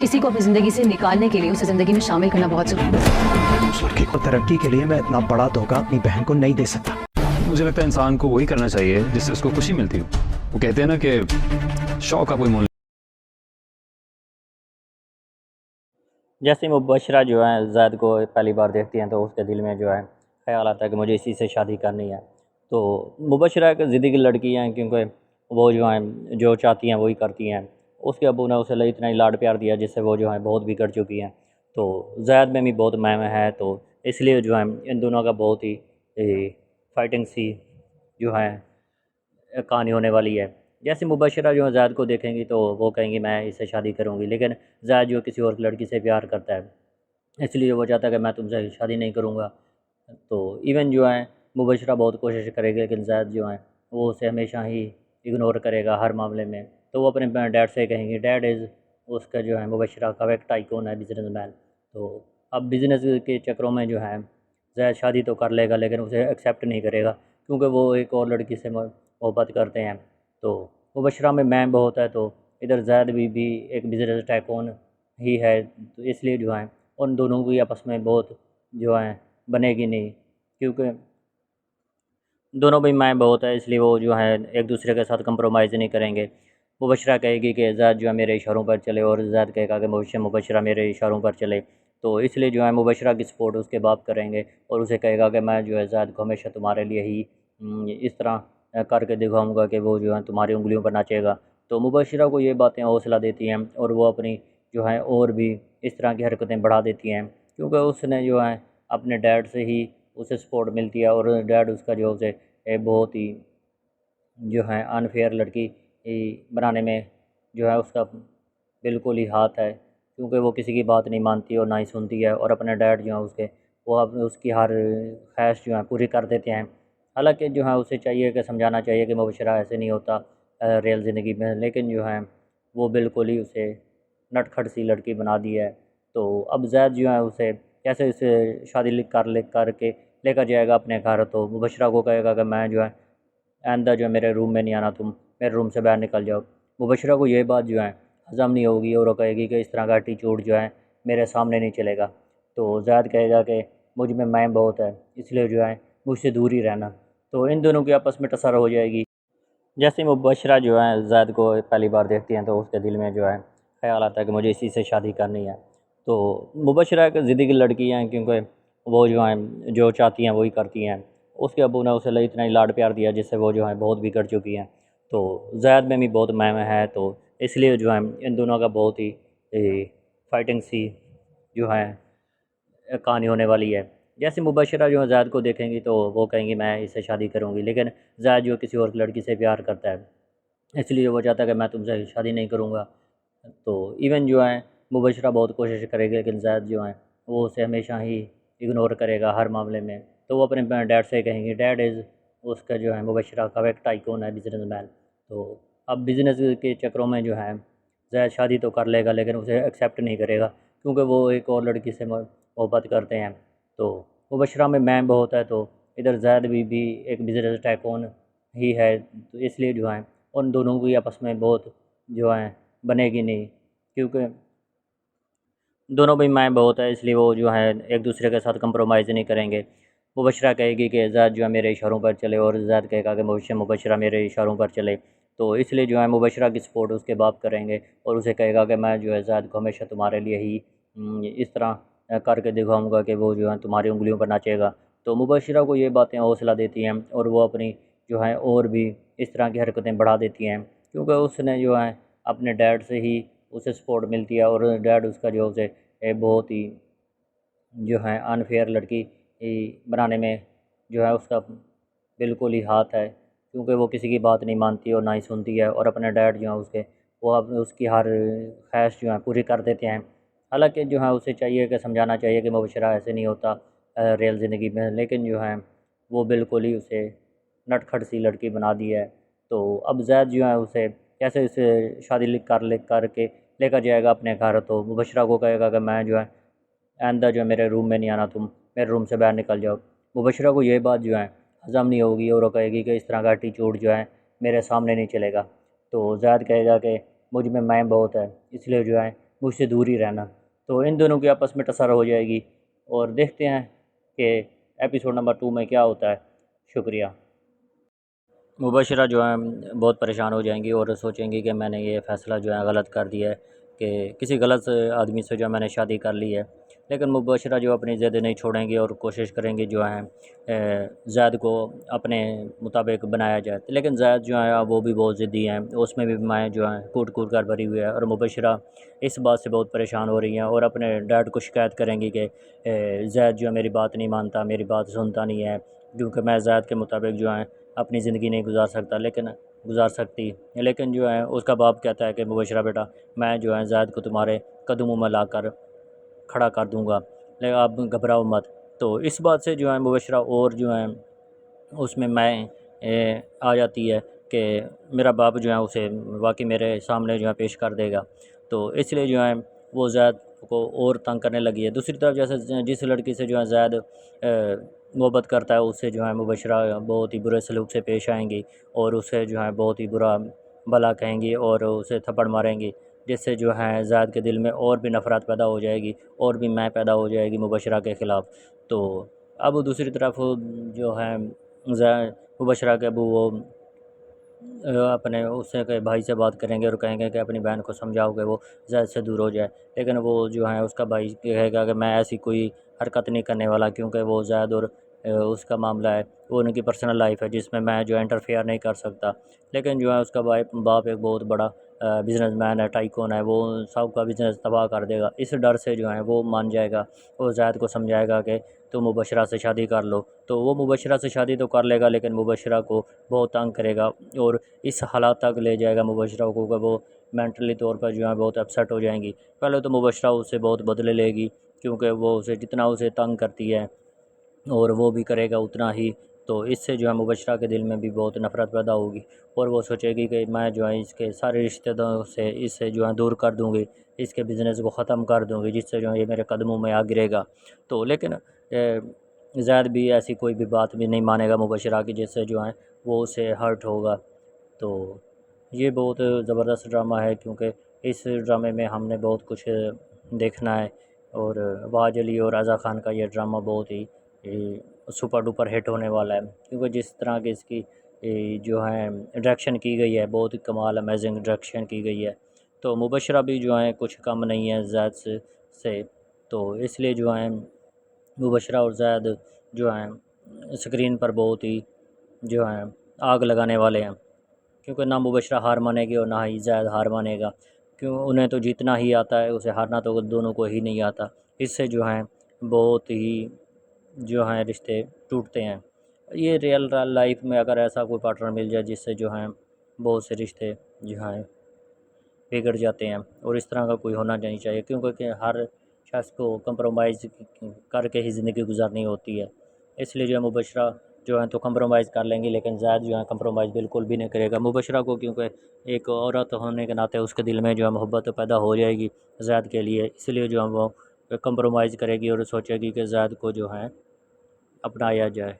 किसी को अपनी ज़िंदगी से निकालने के लिए उसे ज़िंदगी में शामिल करना बहुत ज़रूरी है। उस लड़के को तरक्की के लिए मैं इतना बड़ा धोखा अपनी बहन को नहीं दे सकता। मुझे लगता है इंसान को वही करना चाहिए जिससे उसको खुशी मिलती हो। वो कहते हैं ना कि शौक का कोई मूल्य। जैसे मुबशरा जो है ज़ैद को पहली बार देखती हैं तो उसके दिल में जो है ख़्याल आता है कि मुझे इसी से शादी करनी है। तो मुबशरा एक ज़िद्दी की लड़की हैं, क्योंकि वो जो हैं जो चाहती हैं वही करती हैं। उसके अब्बू ने उसे इतना ही लाड प्यार दिया जिससे वो जो है बहुत बिगड़ चुकी हैं। तो ज़ैद में भी बहुत महम है, तो इसलिए जो है इन दोनों का बहुत ही फाइटिंग सी जो है कहानी होने वाली है। जैसे मुबशरा जो है ज़ैद को देखेंगी तो वो कहेंगी मैं इससे शादी करूँगी, लेकिन ज़ैद जो किसी और लड़की से प्यार करता है, इसलिए वो चाहता है कि मैं तुमसे शादी नहीं करूँगा। तो इवन जो है मुबशरा बहुत कोशिश करेगी, लेकिन ज़ैद जो है वो उसे हमेशा ही इग्नोर करेगा हर मामले में। तो वो अपने डैड से कहेंगी, डैड इज़ उसका जो है मुबशरा का एक टाइकून है, बिजनेसमैन। तो अब बिज़नेस के चक्करों में जो है ज़ैद शादी तो कर लेगा, लेकिन उसे एक्सेप्ट नहीं करेगा क्योंकि वो एक और लड़की से मोहब्बत करते हैं। तो मुबशरा में मैम बहुत है, तो इधर ज़ैद भी एक बिज़नेस टाइकून ही है। तो इसलिए जो है उन दोनों की आपस में बहुत जो है बनेगी नहीं, क्योंकि दोनों भाई माएँ बहुत है, इसलिए वो जो है एक दूसरे के साथ कंप्रोमाइज़ नहीं करेंगे। मुबशरा कहेगी कि ज़ैद जो है मेरे इशारों पर चले, और ज़ैद कहेगा कि मुबशरा मेरे इशारों पर चले। तो इसलिए जो है मुबशरा की सपोर्ट उसके बाप करेंगे और उसे कहेगा कि मैं जो है ज़ैद को हमेशा तुम्हारे लिए ही इस तरह करके दिखाऊँगा कि वो जो है तुम्हारी उँगलियों पर नाचेगा। तो मुबशरा को ये बातें हौसला देती हैं और वो अपनी जो है और भी इस तरह की हरकतें बढ़ा देती हैं, क्योंकि उसने जो है अपने डैड से ही उसे सपोर्ट मिलती है, और डैड उसका जो उसे बहुत ही जो है अनफेयर लड़की बनाने में जो है उसका बिल्कुल ही हाथ है, क्योंकि वो किसी की बात नहीं मानती और ना ही सुनती है, और अपने डैड जो है उसके वो अपने उसकी हर ख्वाहिश जो है पूरी कर देते हैं। हालांकि जो है उसे चाहिए कि समझाना चाहिए कि मुबशरा ऐसे नहीं होता रियल ज़िंदगी में, लेकिन जो है वो बिल्कुल ही उसे नटखट सी लड़की बना दी है। तो अब ज़ैद जो है उसे कैसे उसे शादी लिख करके लेकर जाएगा अपने घर। तो मुबशरा को कहेगा कि मैं जो है आइंदा जो है मेरे रूम में नहीं आना, तुम मेरे रूम से बाहर निकल जाओ। मुबशरा को ये बात जो है हज़म नहीं होगी और वो कहेगी कि इस तरह का एटीट्यूड जो है मेरे सामने नहीं चलेगा। तो ज़ैद कहेगा कि मुझ में मैम बहुत है, इसलिए जो है मुझसे दूर ही रहना। तो इन दोनों की आपस में टसर हो जाएगी। जैसे ही मुबशरा जो है ज़ैद को पहली बार देखती हैं तो उसके दिल में जो है ख़्याल आता है कि मुझे इसी से शादी करनी है। तो मुबशरा एक ज़िद्दी की लड़की हैं, क्योंकि वो जो हैं जो चाहती हैं वही करती हैं। उसके अब्बू ने उसे इतना ही लाड प्यार दिया जिससे वो जो है बहुत बिगड़ चुकी हैं। तो ज़ैद में भी बहुत महम है, तो इसलिए जो है इन दोनों का बहुत ही फाइटिंग सी जो है कहानी होने वाली है। जैसे मुबशरा जो है ज़ैद को देखेंगी तो वो कहेंगी मैं इससे शादी करूँगी, लेकिन ज़ैद जो किसी और लड़की से प्यार करता है, इसलिए वो चाहता है कि मैं तुमसे शादी नहीं करूँगा। तो इवन जो है मुबशरा बहुत कोशिश करेगी, लेकिन ज़ैद जो है वो उसे हमेशा ही इग्नोर करेगा हर मामले में। तो वो अपने डैड से कहेंगी, डैड इज़ उसका जो है मुबशरा का एक टाइकून है, बिजनेसमैन। तो अब बिज़नेस के चक्करों में जो है ज़ैद शादी तो कर लेगा, लेकिन उसे एक्सेप्ट नहीं करेगा क्योंकि वो एक और लड़की से मोहब्बत करते हैं। तो मुबशरा में मैम बहुत है, तो इधर ज़ैद भी एक बिज़नेस टाइकून ही है। तो इसलिए जो है उन दोनों की आपस में बहुत जो है बनेगी नहीं, क्योंकि दोनों भाई माएँ बहुत है, इसलिए वो जो है एक दूसरे के साथ कंप्रोमाइज़ नहीं करेंगे। मुबशरा कहेगी कि ज़ैद जो है मेरे इशारों पर चले, और ज़ैद कहेगा कि मुबशरा मेरे इशारों पर चले। तो इसलिए जो है मुबशरा की सपोर्ट उसके बाप करेंगे और उसे कहेगा कि मैं जो है ज़ैद को हमेशा तुम्हारे लिए ही इस तरह करके दिखाऊँगा कि वो जो है तुम्हारी उँगलियों पर नाचेगा। तो मुबशरा को ये बातें हौसला देती हैं और वो अपनी जो है और भी इस तरह की हरकतें बढ़ा देती हैं, क्योंकि उसने जो है अपने डैड से ही उसे सपोर्ट मिलती है, और डैड उसका जो उसे बहुत ही जो है अनफेयर लड़की बनाने में जो है उसका बिल्कुल ही हाथ है, क्योंकि वो किसी की बात नहीं मानती और ना ही सुनती है, और अपने डैड जो है उसके वो अब उसकी हर ख्वाहिश जो है पूरी कर देते हैं। हालांकि जो है उसे चाहिए कि समझाना चाहिए कि मुबशरा ऐसे नहीं होता रियल ज़िंदगी में, लेकिन जो है वो बिल्कुल ही उसे नटखट सी लड़की बना दी है। तो अब ज़ैद जो है उसे कैसे उसे शादी लिख करके लेकर जाएगा अपने घर। तो मुबशरा को कहेगा कि मैं जो है आइंदा जो है मेरे रूम में नहीं आना, तुम मेरे रूम से बाहर निकल जाओ। मुबशरा को ये बात जो है हज़म नहीं होगी और वो कहेगी कि इस तरह का एटीट्यूड जो है मेरे सामने नहीं चलेगा। तो ज़ैद कहेगा कि मुझ में मैम बहुत है, इसलिए जो है मुझसे दूर ही रहना। तो इन दोनों की आपस में टसर हो जाएगी और देखते हैं कि एपिसोड नंबर 2 में क्या होता है। शुक्रिया। मुबशरा जो है बहुत परेशान हो जाएंगी और सोचेंगी कि मैंने ये फ़ैसला जो है गलत कर दिया है कि किसी गलत आदमी से जो है मैंने शादी कर ली है। लेकिन मुबशरा जो अपनी ज़िद नहीं छोड़ेंगी और कोशिश करेंगी जो है ज़ैद को अपने मुताबिक बनाया जाए। लेकिन ज़ैद जो है वो भी बहुत ज़िद्दी हैं, उसमें भी मैं जो है कूट कर भरी हुई है और मुबशरा इस बात से बहुत परेशान हो रही हैं और अपने डैड को शिकायत करेंगी कि ज़ैद जो है मेरी बात नहीं मानता, मेरी बात सुनता नहीं है, क्योंकि मैं ज़ैद के मुताबिक जो है अपनी ज़िंदगी नहीं गुजार सकती। लेकिन जो है उसका बाप कहता है कि मुबशरा बेटा, मैं जो है ज़ैद को तुम्हारे कदमों में लाकर खड़ा कर दूंगा, लेकिन आप घबराओ मत। तो इस बात से जो है मुबशरा और जो है उसमें मैं आ जाती है कि मेरा बाप जो है उसे वाकई मेरे सामने जो है पेश कर देगा। तो इसलिए जो है वो ज़ैद को और तंग करने लगी है। दूसरी तरफ जैसे जिस लड़की से जो है ज़ैद मोहब्बत करता है, उससे जो है मुबशरा बहुत ही बुरे सलूक से पेश आएंगी और उसे जो है बहुत ही बुरा भला कहेंगी और उसे थप्पड़ मारेंगी, जिससे जो है ज़ैद के दिल में और भी नफ़रत पैदा हो जाएगी और भी मैं पैदा हो जाएगी मुबशरा के ख़िलाफ़। तो अब दूसरी तरफ जो है मुबशरा के अबू वो अपने उससे के भाई से बात करेंगे और कहेंगे कि अपनी बहन को समझाओ कि वो ज़ैद से दूर हो जाए। लेकिन वो जो है उसका भाई कहेगा कि मैं ऐसी कोई हरकत नहीं करने वाला, क्योंकि वो ज़ैद और उसका मामला है, वो उनकी पर्सनल लाइफ है जिसमें मैं जो है इंटरफेयर नहीं कर सकता। लेकिन जो है उसका बाप एक बहुत बड़ा बिजनेसमैन है, टाइकून है, वो सबका बिज़नेस तबाह कर देगा। इस डर से जो है वो मान जाएगा और ज़ैद को समझाएगा कि तुम मुबशरा से शादी कर लो। तो वो मुबशरा से शादी तो कर लेगा, लेकिन मुबशरा को बहुत तंग करेगा और इस हालात तक ले जाएगा मुबशरा को कि वो मेंटली तौर पर जो है बहुत अपसेट हो जाएंगी। पहले तो मुबशरा उससे बहुत बदले लेगी, क्योंकि वो उसे जितना उसे तंग करती है और वो भी करेगा उतना ही। तो इससे जो है मुबशरा के दिल में भी बहुत नफ़रत पैदा होगी और वो सोचेगी कि मैं जो है इसके सारे रिश्तेदारों से इससे जो है दूर कर दूँगी, इसके बिज़नेस को ख़त्म कर दूँगी, जिससे जो है ये मेरे कदमों में आ गिरेगा। तो लेकिन ज़ैद भी ऐसी कोई भी बात भी नहीं मानेगा मुबशरा की, जिससे जो है वो उसे हर्ट होगा। तो ये बहुत ज़बरदस्त ड्रामा है, क्योंकि इस ड्रामे में हमने बहुत कुछ देखना है और वाज अली और रज़ा ख़ान का ये ड्रामा बहुत ही सुपर डुपर हिट होने वाला है, क्योंकि जिस तरह की इसकी जो है डायरेक्शन की गई है, बहुत ही कमाल अमेजिंग डायरेक्शन की गई है। तो मुबशरा भी जो है कुछ कम नहीं है ज़ैद से। तो इसलिए जो है मुबशरा और ज़ैद जो हैं स्क्रीन पर बहुत ही जो है आग लगाने वाले हैं, क्योंकि ना मुबशरा हार मानेगी और ना ही ज़ैद हार मानेगा। क्यों, उन्हें तो जीतना ही आता है, उसे हारना तो दोनों को ही नहीं आता। इससे जो है बहुत ही जो हैं रिश्ते टूटते हैं। ये रियल लाइफ में अगर ऐसा कोई पार्टनर मिल जाए जिससे जो है बहुत से रिश्ते जो हैं बिगड़ जाते हैं, और इस तरह का कोई होना नहीं चाहिए, क्योंकि हर शख्स को कंप्रोमाइज़ करके ही ज़िंदगी गुजारनी होती है। इसलिए जो है मुबशरा जो है तो कंप्रोमाइज़ कर लेंगी, लेकिन ज़ैद जो है कंप्रोमाइज़ बिल्कुल भी नहीं करेगा मुबशरा को, क्योंकि एक औरत होने के नाते उसके दिल में जो है मोहब्बत पैदा हो जाएगी ज़ैद के लिए। इसलिए जो है वो कंप्रोमाइज़ करेगी और सोचेगी कि ज़ैद को जो है अपनाया जाए।